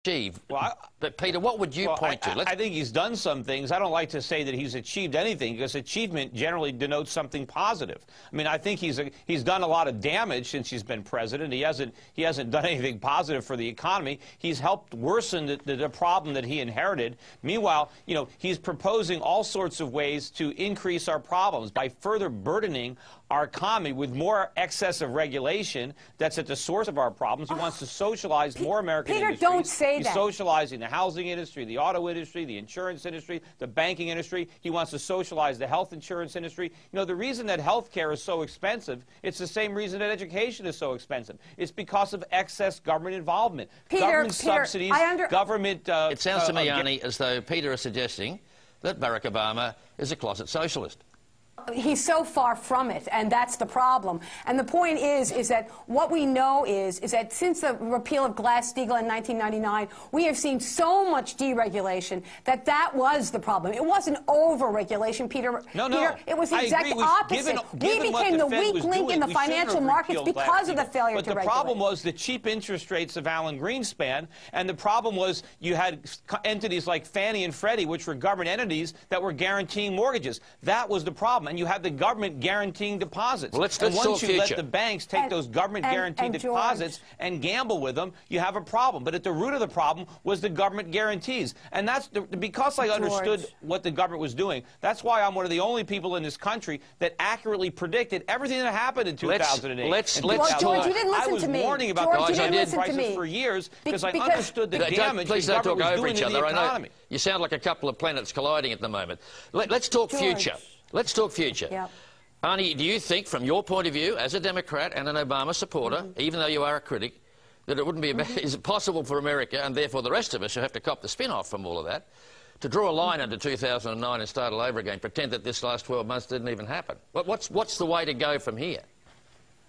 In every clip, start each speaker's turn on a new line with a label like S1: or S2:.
S1: achieve. But, Peter, what would you point to?
S2: I think he's done some things. I don't like to say that he's achieved anything, because achievement generally denotes something positive. I mean, I think he's done a lot of damage since he's been president. He hasn't done anything positive for the economy. He's helped worsen the problem that he inherited. Meanwhile, you know, he's proposing all sorts of ways to increase our problems by further burdening our economy with more excessive regulation that's at the source of our problems. He wants to socialize more American industries.
S3: Peter, don't say that.
S2: He's socializing the housing industry, the auto industry, the insurance industry, the banking industry. He wants to socialize the health insurance industry. You know, the reason that health care is so expensive, it's the same reason that education is so expensive. It's because of excess government involvement. Government subsidies, government...
S1: it sounds to me, Arnie, as though Peter is suggesting that Barack Obama is a closet socialist.
S3: He's so far from it, and that's the problem. And the point is that what we know is that since the repeal of Glass-Steagall in 1999, we have seen so much deregulation that was the problem. It wasn't over-regulation, Peter.
S2: No.
S3: Peter, it was the exact opposite. We became the weak link in the financial markets because of the failure to regulate.
S2: But the problem was the cheap interest rates of Alan Greenspan, and the problem was you had entities like Fannie and Freddie, which were government entities that were guaranteeing mortgages. That was the problem. And you had the government guaranteeing deposits.
S1: Well, let's
S2: once
S1: you
S2: let the banks take those government-guaranteed deposits and gamble with them, you have a problem. But at the root of the problem was the government guarantees. And that's because I understood what the government was doing. That's why I'm one of the only people in this country that accurately predicted everything that happened in 2008.
S1: Let's
S3: George, you didn't listen to me.
S2: I was warning about the prices for years because I understood the damage the government was doing in the economy.
S1: You sound like a couple of planets colliding at the moment. Let's talk future. Let's talk future.
S3: Yep.
S1: Arnie, do you think, from your point of view, as a Democrat and an Obama supporter, even though you are a critic, that it wouldn't be is it possible for America, and therefore the rest of us who have to cop the spin-off from all of that, to draw a line under 2009 and start all over again, pretend that this last 12 months didn't even happen? What's the way to go from here?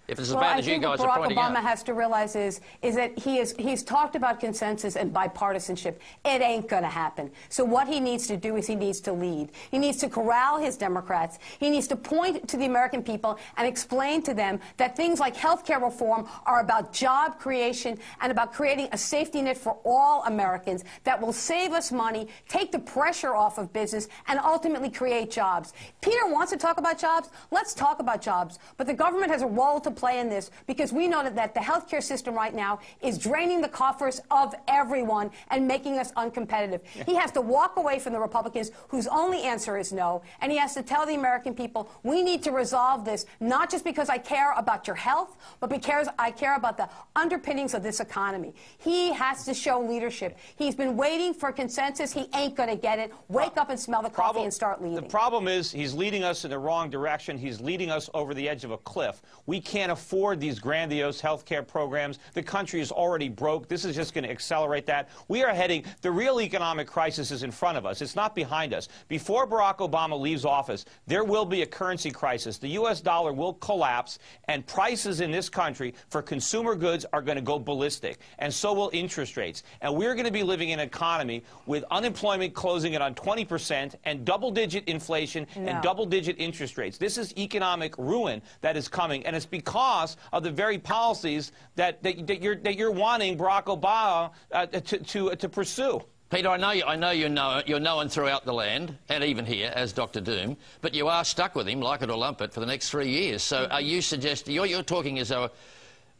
S1: If it's as bad as you guys are pointing out.
S3: What Barack Obama has to realize is that he's talked about consensus and bipartisanship. It ain't going to happen. So what he needs to do is he needs to lead. He needs to corral his Democrats. He needs to point to the American people and explain to them that things like health care reform are about job creation and about creating a safety net for all Americans that will save us money, take the pressure off of business, and ultimately create jobs. Peter wants to talk about jobs. Let's talk about jobs. But the government has a role to play in this, because we know that the healthcare system right now is draining the coffers of everyone and making us uncompetitive. He has to walk away from the Republicans whose only answer is no, and he has to tell the American people, we need to resolve this, not just because I care about your health, but because I care about the underpinnings of this economy. He has to show leadership. He's been waiting for consensus. He ain't going to get it. Wake up and smell the coffee and start leading.
S2: The problem is he's leading us in the wrong direction. He's leading us over the edge of a cliff. We can't afford these grandiose health care programs. The country is already broke. This is just going to accelerate that. We are heading, the real economic crisis is in front of us. It's not behind us. Before Barack Obama leaves office, there will be a currency crisis. The U.S. dollar will collapse, and prices in this country for consumer goods are going to go ballistic, and so will interest rates. And we're going to be living in an economy with unemployment closing in on 20% and double-digit inflation and double-digit interest rates. This is economic ruin that is coming, and it's because of the very policies that you're wanting Barack Obama to pursue.
S1: Peter, I know you're known throughout the land, and even here, as Dr. Doom, but you are stuck with him, like it or lump it, for the next 3 years. So are you suggesting, you're talking as though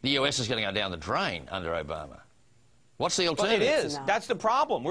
S1: the US is going to go down the drain under Obama? What's the alternative?
S2: Well, it is. No. That's the problem.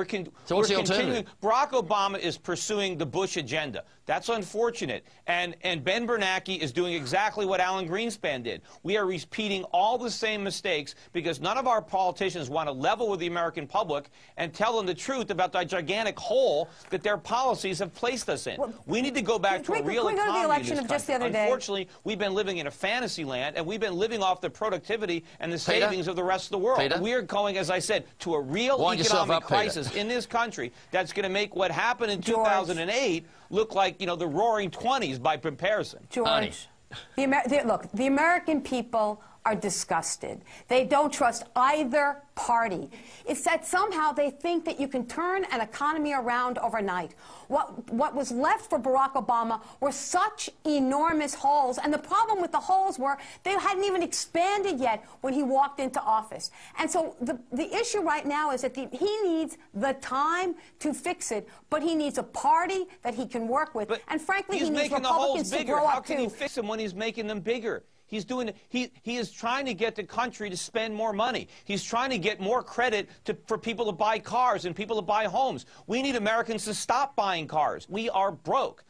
S1: So what's the alternative?
S2: Barack Obama is pursuing the Bush agenda. That's unfortunate. And Ben Bernanke is doing exactly what Alan Greenspan did. We are repeating all the same mistakes because none of our politicians want to level with the American public and tell them the truth about the gigantic hole that their policies have placed us in. Well, we need to go back to a real economy.
S3: The election of just the other day.
S2: Unfortunately, we've been living in a fantasy land, and we've been living off the productivity and the savings of the rest of the world. We are going, as I said, to a real economic crisis in this country that's going to make what happened in 2008 look like, you know, the Roaring '20s by comparison.
S3: George, look, the American people are disgusted. They don't trust either party. It's that somehow they think that you can turn an economy around overnight. What was left for Barack Obama were such enormous holes, and the problem with the holes were they hadn't even expanded yet when he walked into office. And so the issue right now is that he needs the time to fix it, but he needs a party that he can work with.
S2: But
S3: and frankly, he needs
S2: making the holes
S3: Republicans to
S2: bigger.
S3: grow
S2: How
S3: up
S2: can
S3: too.
S2: he fix them when he's making them bigger? He's doing. He is trying to get the country to spend more money. He's trying to get more credit for people to buy cars and people to buy homes. We need Americans to stop buying cars. We are broke.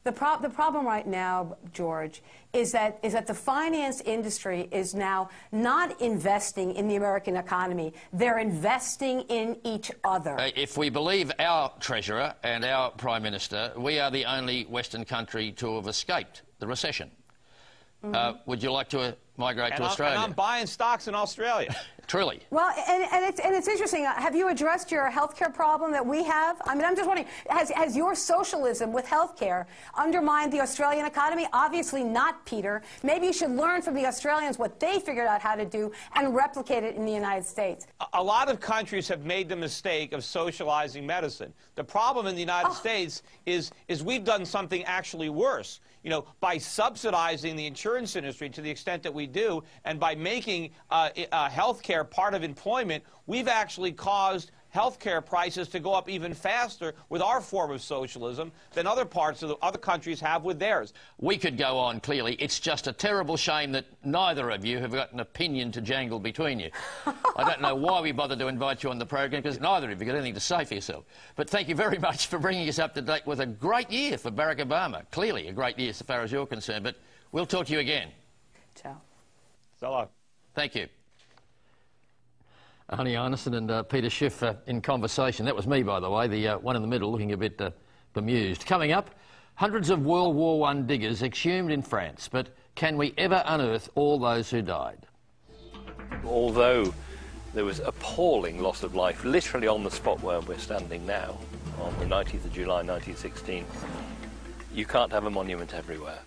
S3: The problem right now, George, is that the finance industry is now not investing in the American economy. They're investing in each other.
S1: If we believe our Treasurer and our Prime Minister, we are the only Western country to have escaped the recession. Would you like to migrate to Australia?
S2: And I'm buying stocks in Australia.
S1: Truly.
S3: Well, and it's interesting. Have you addressed your health care problem that we have? I mean, I'm just wondering, has your socialism with health care undermined the Australian economy? Obviously not, Peter. Maybe you should learn from the Australians what they figured out how to do and replicate it in the United States.
S2: A lot of countries have made the mistake of socializing medicine. The problem in the United States is we've done something actually worse. You know, by subsidizing the insurance industry to the extent that we do, and by making health care part of employment, we've actually caused health care prices to go up even faster with our form of socialism than other parts of the other countries have with theirs.
S1: We could go on, clearly. It's just a terrible shame that neither of you have got an opinion to jangle between you. I don't know why we bothered to invite you on the program, because neither of you got anything to say for yourself. But thank you very much for bringing us up to date with a great year for Barack Obama. Clearly a great year so far as you're concerned, but we'll talk to you again.
S3: Ciao.
S2: So long.
S1: Thank you. Honey Arneson and Peter Schiff in conversation. That was me, by the way, the one in the middle, looking a bit bemused. Coming up, hundreds of World War I diggers exhumed in France, but can we ever unearth all those who died?
S4: Although there was appalling loss of life literally on the spot where we're standing now, on the 19th of July 1916, you can't have a monument everywhere.